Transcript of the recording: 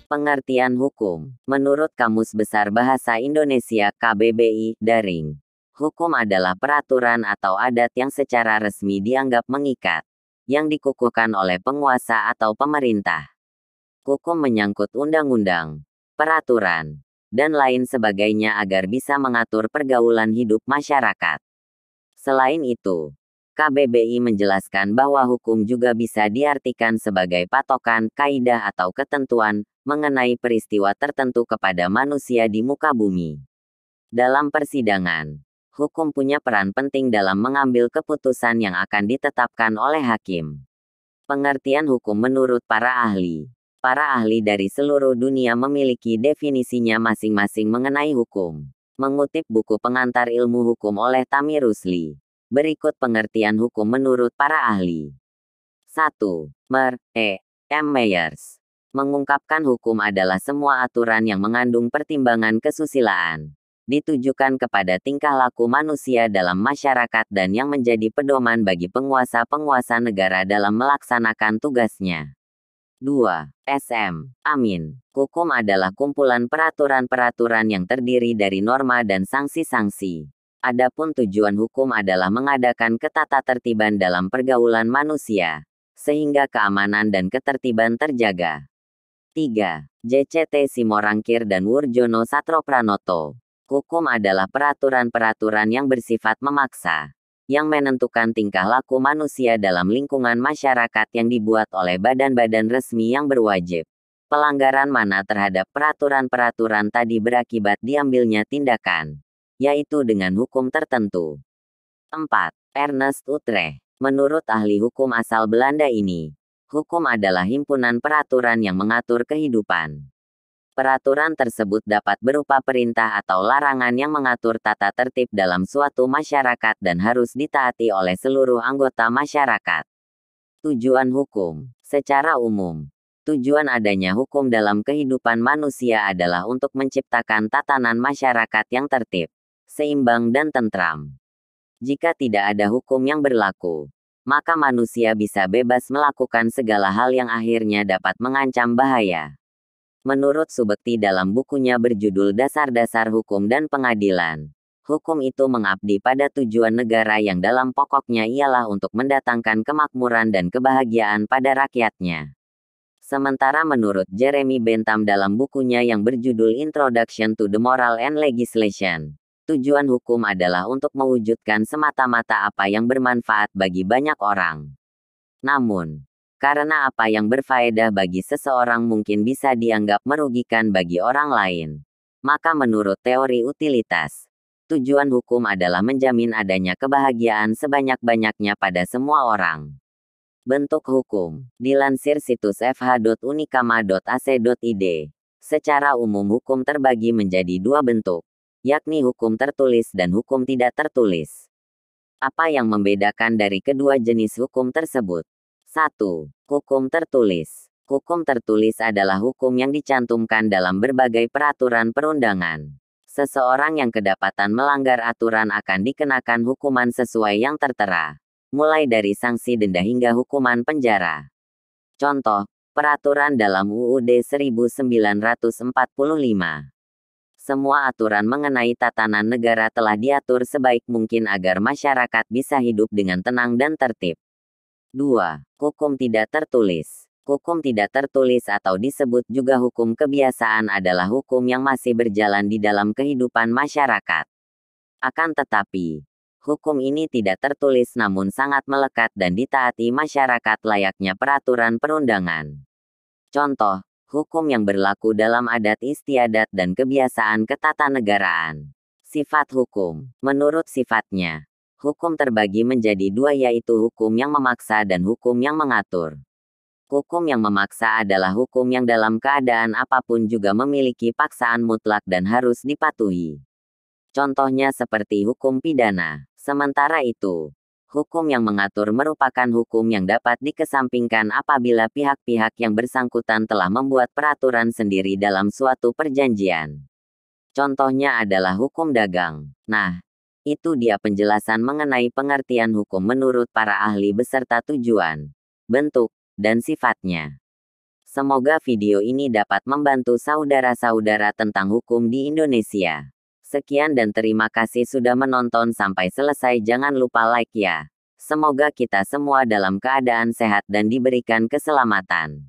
Pengertian hukum. Menurut Kamus Besar Bahasa Indonesia KBBI, daring. Hukum adalah peraturan atau adat yang secara resmi dianggap mengikat, yang dikukuhkan oleh penguasa atau pemerintah. Hukum menyangkut undang-undang, peraturan, dan lain sebagainya agar bisa mengatur pergaulan hidup masyarakat. Selain itu, KBBI menjelaskan bahwa hukum juga bisa diartikan sebagai patokan, kaidah atau ketentuan mengenai peristiwa tertentu kepada manusia di muka bumi. Dalam persidangan, hukum punya peran penting dalam mengambil keputusan yang akan ditetapkan oleh hakim. Pengertian hukum menurut para ahli. Para ahli dari seluruh dunia memiliki definisinya masing-masing mengenai hukum. Mengutip buku Pengantar Ilmu Hukum oleh Tami Rusli. Berikut pengertian hukum menurut para ahli. 1. M. Myers mengungkapkan hukum adalah semua aturan yang mengandung pertimbangan kesusilaan, ditujukan kepada tingkah laku manusia dalam masyarakat dan yang menjadi pedoman bagi penguasa-penguasa negara dalam melaksanakan tugasnya. 2. S.M. Amin. Hukum adalah kumpulan peraturan-peraturan yang terdiri dari norma dan sanksi-sanksi. Adapun tujuan hukum adalah mengadakan ketatatertiban dalam pergaulan manusia, sehingga keamanan dan ketertiban terjaga. 3. JCT Simorangkir dan Wurjono Satropranoto. Hukum adalah peraturan-peraturan yang bersifat memaksa, yang menentukan tingkah laku manusia dalam lingkungan masyarakat yang dibuat oleh badan-badan resmi yang berwajib. Pelanggaran mana terhadap peraturan-peraturan tadi berakibat diambilnya tindakan, yaitu dengan hukum tertentu. 4. Ernest Utrecht. Menurut ahli hukum asal Belanda ini, hukum adalah himpunan peraturan yang mengatur kehidupan. Peraturan tersebut dapat berupa perintah atau larangan yang mengatur tata tertib dalam suatu masyarakat dan harus ditaati oleh seluruh anggota masyarakat. Tujuan hukum. Secara umum, tujuan adanya hukum dalam kehidupan manusia adalah untuk menciptakan tatanan masyarakat yang tertib, seimbang dan tentram. Jika tidak ada hukum yang berlaku, maka manusia bisa bebas melakukan segala hal yang akhirnya dapat mengancam bahaya. Menurut Subekti dalam bukunya berjudul Dasar-Dasar Hukum dan Pengadilan, hukum itu mengabdi pada tujuan negara yang dalam pokoknya ialah untuk mendatangkan kemakmuran dan kebahagiaan pada rakyatnya. Sementara menurut Jeremy Bentham dalam bukunya yang berjudul Introduction to the Moral and Legislation, tujuan hukum adalah untuk mewujudkan semata-mata apa yang bermanfaat bagi banyak orang. Namun, karena apa yang berfaedah bagi seseorang mungkin bisa dianggap merugikan bagi orang lain, maka menurut teori utilitas, tujuan hukum adalah menjamin adanya kebahagiaan sebanyak-banyaknya pada semua orang. Bentuk hukum. Dilansir situs fh.unikama.ac.id, secara umum hukum terbagi menjadi dua bentuk, yakni hukum tertulis dan hukum tidak tertulis. Apa yang membedakan dari kedua jenis hukum tersebut? 1. Hukum tertulis. Hukum tertulis adalah hukum yang dicantumkan dalam berbagai peraturan perundangan. Seseorang yang kedapatan melanggar aturan akan dikenakan hukuman sesuai yang tertera, mulai dari sanksi denda hingga hukuman penjara. Contoh, peraturan dalam UUD 1945. Semua aturan mengenai tatanan negara telah diatur sebaik mungkin agar masyarakat bisa hidup dengan tenang dan tertib. 2. Hukum tidak tertulis. Hukum tidak tertulis atau disebut juga hukum kebiasaan adalah hukum yang masih berjalan di dalam kehidupan masyarakat. Akan tetapi, hukum ini tidak tertulis namun sangat melekat dan ditaati masyarakat layaknya peraturan perundangan. Contoh, hukum yang berlaku dalam adat istiadat dan kebiasaan ketatanegaraan. Sifat hukum. Menurut sifatnya, hukum terbagi menjadi dua yaitu hukum yang memaksa dan hukum yang mengatur. Hukum yang memaksa adalah hukum yang dalam keadaan apapun juga memiliki paksaan mutlak dan harus dipatuhi. Contohnya seperti hukum pidana. Sementara itu, hukum yang mengatur merupakan hukum yang dapat dikesampingkan apabila pihak-pihak yang bersangkutan telah membuat peraturan sendiri dalam suatu perjanjian. Contohnya adalah hukum dagang. Nah, itu dia penjelasan mengenai pengertian hukum menurut para ahli beserta tujuan, bentuk, dan sifatnya. Semoga video ini dapat membantu saudara-saudara tentang hukum di Indonesia. Sekian dan terima kasih sudah menonton sampai selesai. Jangan lupa like ya. Semoga kita semua dalam keadaan sehat dan diberikan keselamatan.